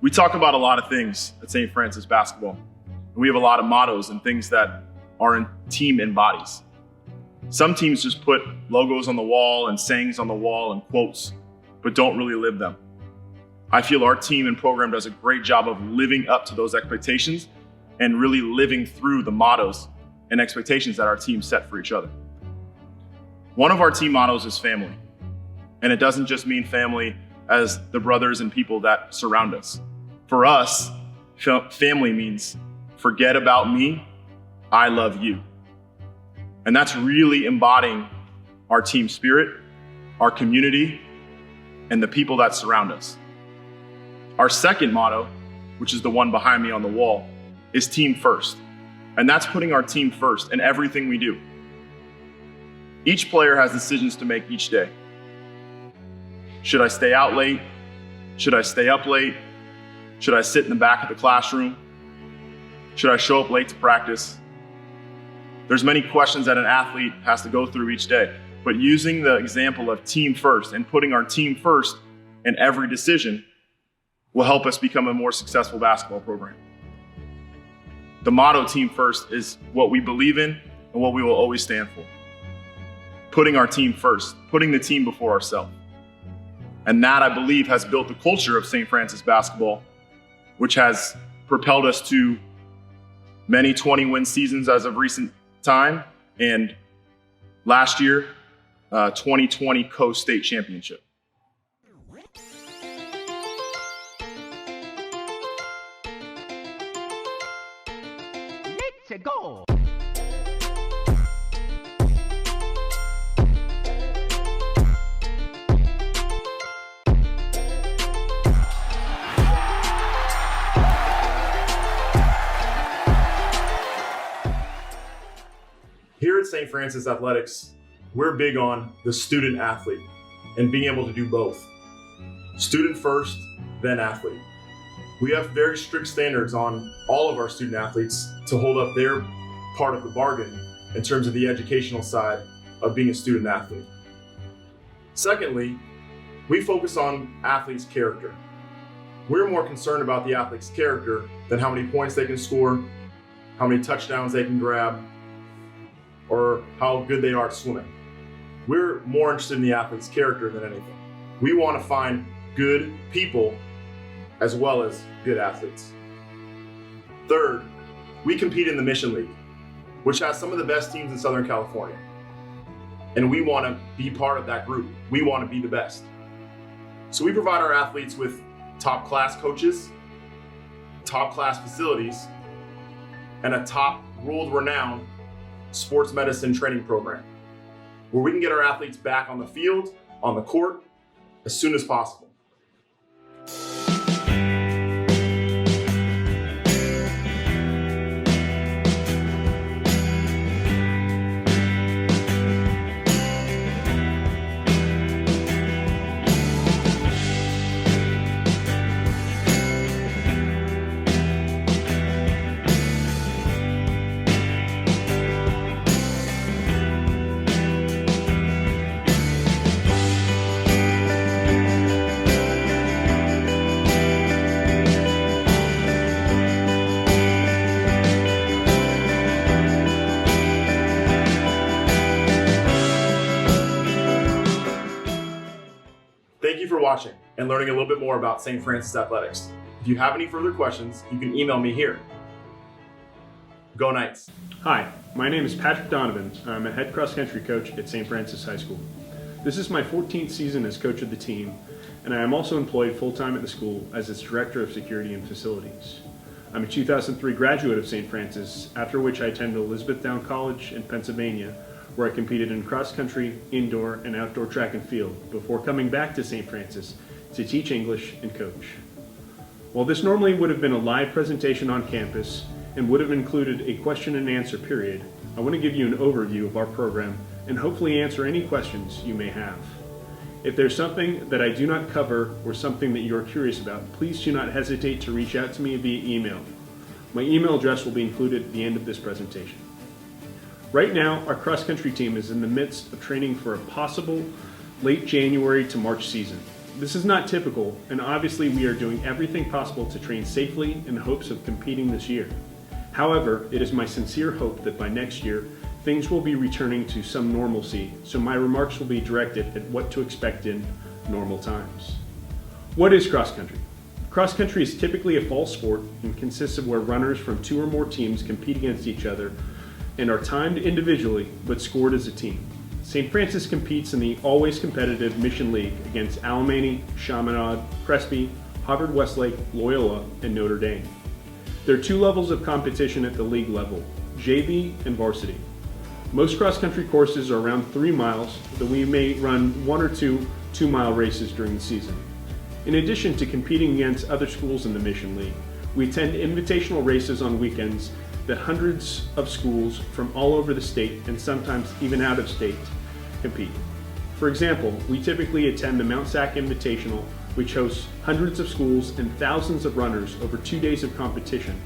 We talk about a lot of things at St. Francis basketball. We have a lot of mottos and things that our team embodies. Some teams just put logos on the wall and sayings on the wall and quotes, but don't really live them. I feel our team and program does a great job of living up to those expectations and really living through the mottos and expectations that our team set for each other. One of our team mottos is family. And it doesn't just mean family as the brothers and people that surround us. For us, family means forget about me, I love you. And that's really embodying our team spirit, our community, and the people that surround us. Our second motto, which is the one behind me on the wall, is team first. And that's putting our team first in everything we do. Each player has decisions to make each day. Should I stay out late? Should I stay up late? Should I sit in the back of the classroom? Should I show up late to practice? There's many questions that an athlete has to go through each day, but using the example of team first and putting our team first in every decision will help us become a more successful basketball program. The motto team first is what we believe in and what we will always stand for. Putting our team first, putting the team before ourselves. And that, I believe, has built the culture of St. Francis basketball, which has propelled us to many 20-win seasons as of recent time, and last year, 2020 Coast State Championship. Let's go! Here at St. Francis Athletics, we're big on the student athlete and being able to do both. Student first, then athlete. We have very strict standards on all of our student athletes to hold up their part of the bargain in terms of the educational side of being a student athlete. Secondly, we focus on athletes' character. We're more concerned about the athlete's character than how many points they can score, how many touchdowns they can grab, or how good they are at swimming. We're more interested in the athlete's character than anything. We want to find good people as well as good athletes. Third, we compete in the Mission League, which has some of the best teams in Southern California. And we want to be part of that group. We want to be the best. So we provide our athletes with top class coaches, top class facilities, and a top world-renowned sports medicine training program where we can get our athletes back on the field, on the court, as soon as possible. Thank you for watching and learning a little bit more about St. Francis Athletics. If you have any further questions, you can email me here. Go Knights. Hi, my name is Patrick Donovan. I'm a head cross-country coach at St. Francis High School. This is my 14th season as coach of the team, and I am also employed full-time at the school as its Director of Security and Facilities. I'm a 2003 graduate of St. Francis, after which I attended Elizabethtown College in Pennsylvania, where I competed in cross-country, indoor, and outdoor track and field before coming back to St. Francis to teach English and coach. While this normally would have been a live presentation on campus and would have included a question and answer period, I want to give you an overview of our program and hopefully answer any questions you may have. If there's something that I do not cover or something that you are curious about, please do not hesitate to reach out to me via email. My email address will be included at the end of this presentation. Right now, our cross-country team is in the midst of training for a possible late January to March season. This is not typical, and obviously we are doing everything possible to train safely in hopes of competing this year. However, it is my sincere hope that by next year, things will be returning to some normalcy, so my remarks will be directed at what to expect in normal times. What is cross country? Cross country is typically a fall sport and consists of where runners from 2 or more teams compete against each other and are timed individually but scored as a team. St. Francis competes in the always competitive Mission League against Alemany, Chaminade, Presby, Harvard-Westlake, Loyola, and Notre Dame. There are 2 levels of competition at the league level, JV and varsity. Most cross-country courses are around 3 miles, though we may run 1 or 2 2-mile races during the season. In addition to competing against other schools in the Mission League, we attend invitational races on weekends that hundreds of schools from all over the state and sometimes even out of state compete. For example, we typically attend the Mount Sac Invitational, which hosts hundreds of schools and thousands of runners over 2 days of competition,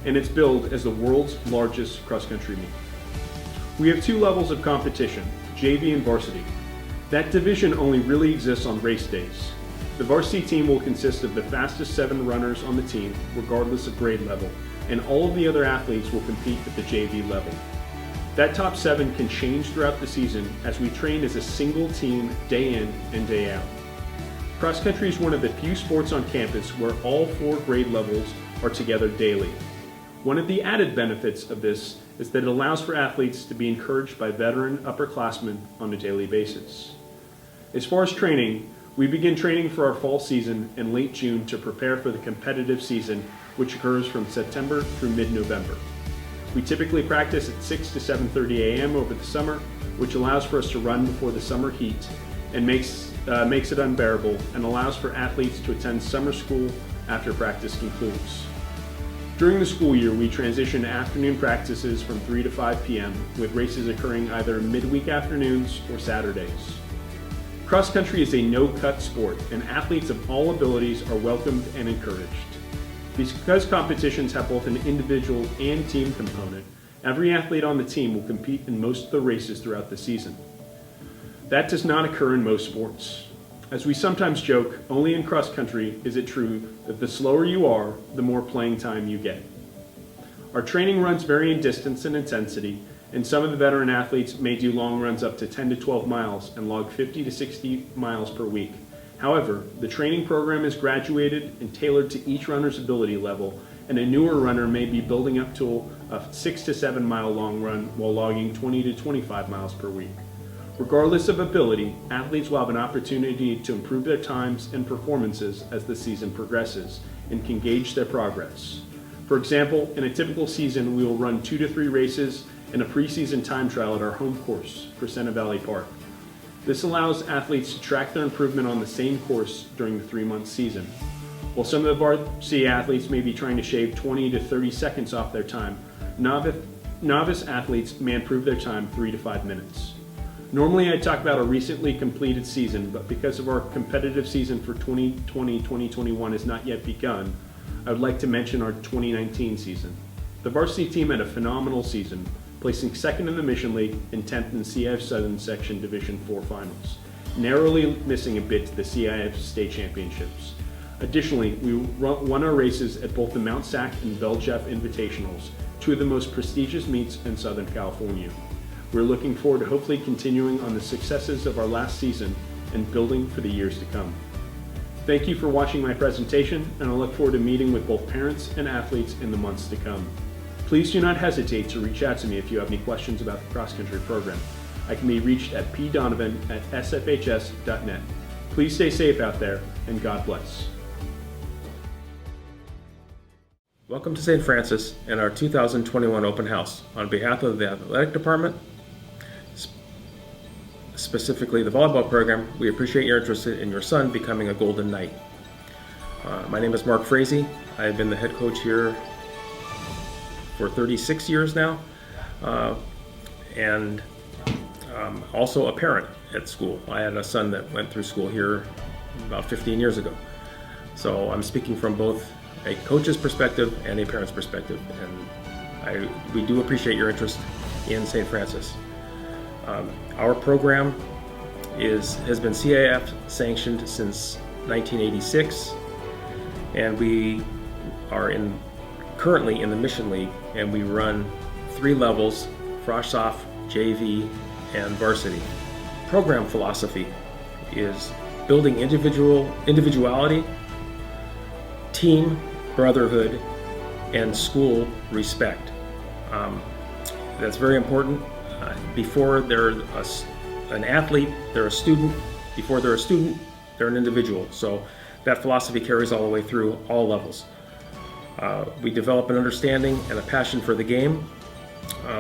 and it's billed as the world's largest cross-country meet. We have 2 levels of competition, JV and varsity. That division only really exists on race days. The varsity team will consist of the fastest 7 runners on the team, regardless of grade level, and all of the other athletes will compete at the JV level. That top 7 can change throughout the season as we train as a single team day in and day out. Cross country is one of the few sports on campus where all 4 grade levels are together daily. One of the added benefits of this is that it allows for athletes to be encouraged by veteran upperclassmen on a daily basis. As far as training, we begin training for our fall season in late June to prepare for the competitive season, which occurs from September through mid-November. We typically practice at 6 to 7:30 a.m. over the summer, which allows for us to run before the summer heat and makes it unbearable and allows for athletes to attend summer school after practice concludes. During the school year, we transition to afternoon practices from 3 to 5 p.m., with races occurring either midweek afternoons or Saturdays. Cross country is a no-cut sport, and athletes of all abilities are welcomed and encouraged. Because competitions have both an individual and team component, every athlete on the team will compete in most of the races throughout the season. That does not occur in most sports. As we sometimes joke, only in cross country is it true that the slower you are, the more playing time you get. Our training runs vary in distance and intensity, and some of the veteran athletes may do long runs up to 10 to 12 miles and log 50 to 60 miles per week. However, the training program is graduated and tailored to each runner's ability level, and a newer runner may be building up to a 6 to 7 mile long run while logging 20 to 25 miles per week. Regardless of ability, athletes will have an opportunity to improve their times and performances as the season progresses and can gauge their progress. For example, in a typical season, we will run 2 to 3 races and a preseason time trial at our home course, Crescenta Valley Park. This allows athletes to track their improvement on the same course during the 3-month season. While some of the varsity athletes may be trying to shave 20 to 30 seconds off their time, novice athletes may improve their time 3 to 5 minutes. Normally I talk about a recently completed season, but because of our competitive season for 2020-2021 has not yet begun, I would like to mention our 2019 season. The varsity team had a phenomenal season, placing 2nd in the Mission League and 10th in the CIF Southern Section Division 4 finals, narrowly missing a bid to the CIF State Championships. Additionally, we won our races at both the Mount Sac and Belle Jeff Invitationals, 2 of the most prestigious meets in Southern California. We're looking forward to hopefully continuing on the successes of our last season and building for the years to come. Thank you for watching my presentation, and I look forward to meeting with both parents and athletes in the months to come. Please do not hesitate to reach out to me if you have any questions about the cross-country program. I can be reached at pdonovan@sfhs.net. Please stay safe out there, and God bless. Welcome to St. Francis and our 2021 open house. On behalf of the athletic department, specifically the volleyball program, we appreciate your interest in your son becoming a Golden Knight. My name is Mark Frazee. I have been the head coach here for 36 years now, and also a parent at school. I had a son that went through school here about 15 years ago. So I'm speaking from both a coach's perspective and a parent's perspective, and we do appreciate your interest in St. Francis. Our program has been CIF sanctioned since 1986, and we are currently in the Mission League, and we run 3 levels: Frosh Soph, JV, and varsity. Program philosophy is building individuality, team brotherhood, and school respect. That's very important. Before they're an athlete, they're a student. Before they're a student, they're an individual. So that philosophy carries all the way through all levels. We develop an understanding and a passion for the game,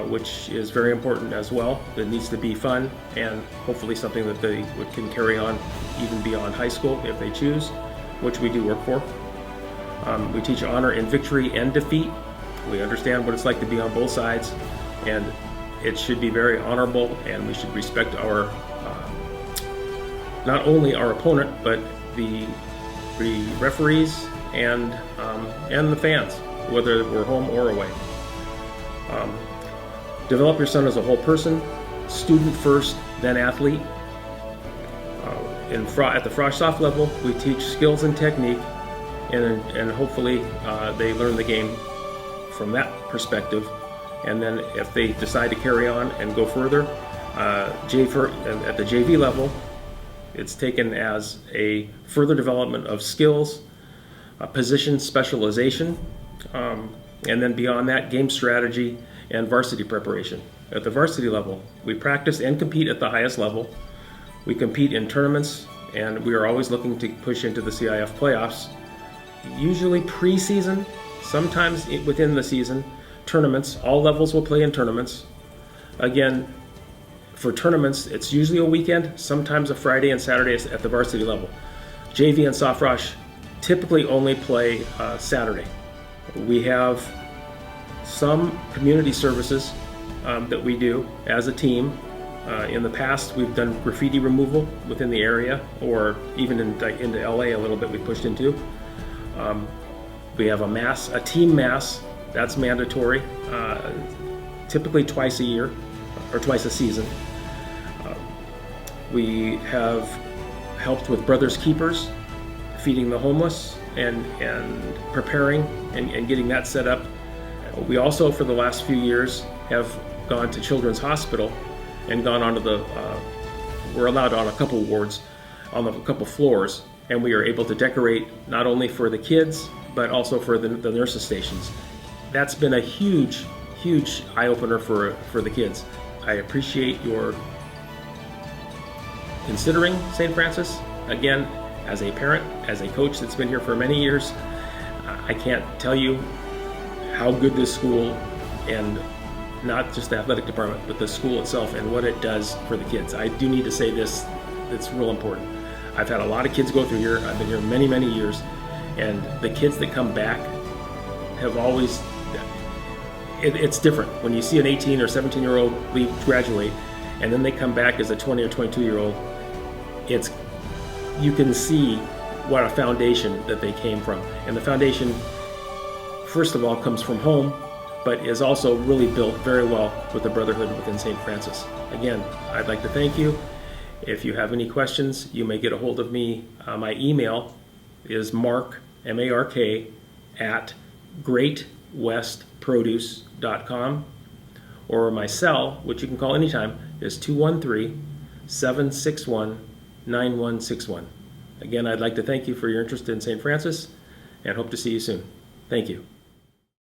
which is very important as well. It needs to be fun and hopefully something that they can carry on even beyond high school if they choose, which we do work for. We teach honor in victory and defeat. We understand what it's like to be on both sides, and it should be very honorable, and we should respect our not only our opponent, but the referees and the fans, whether we're home or away. Develop your son as a whole person, student first, then athlete. At the Frosh Soph level, we teach skills and technique, and hopefully they learn the game from that perspective. And then if they decide to carry on and go further, at the JV level, it's taken as a further development of skills, position specialization, and then beyond that, game strategy and varsity preparation. At the varsity level, we practice and compete at the highest level. We compete in tournaments, and we are always looking to push into the CIF playoffs, usually pre-season, sometimes within the season. Tournaments, all levels will play in tournaments. Again, for tournaments, it's usually a weekend, sometimes a Friday and Saturday at the varsity level. JV and Soft Frosh typically only play Saturday. We have some community services that we do as a team. In the past, we've done graffiti removal within the area, or even into LA a little bit we pushed into. We have a team mass, that's mandatory, typically twice a year, or twice a season. We have helped with Brothers Keepers, feeding the homeless, and preparing and getting that set up. We also, for the last few years, have gone to Children's Hospital and gone onto we're allowed on a couple wards, on a couple floors, and we are able to decorate not only for the kids, but also for the nurses' stations. That's been a huge, huge eye-opener for the kids. I appreciate your considering St. Francis. Again, as a parent, as a coach that's been here for many years, I can't tell you how good this school, and not just the athletic department, but the school itself and what it does for the kids. I do need to say this, it's real important. I've had a lot of kids go through here. I've been here many, many years, and the kids that come back have always, it's different. When you see an 18 or 17-year-old graduate, and then they come back as a 20 or 22-year-old, you can see what a foundation that they came from. And the foundation, first of all, comes from home, but is also really built very well with the brotherhood within St. Francis. Again, I'd like to thank you. If you have any questions, you may get a hold of me. My email is mark, M-A-R-K, at greatwestproduce.com, or my cell, which you can call anytime, is 213-761-9161. Again, I'd like to thank you for your interest in St. Francis, and hope to see you soon. Thank you.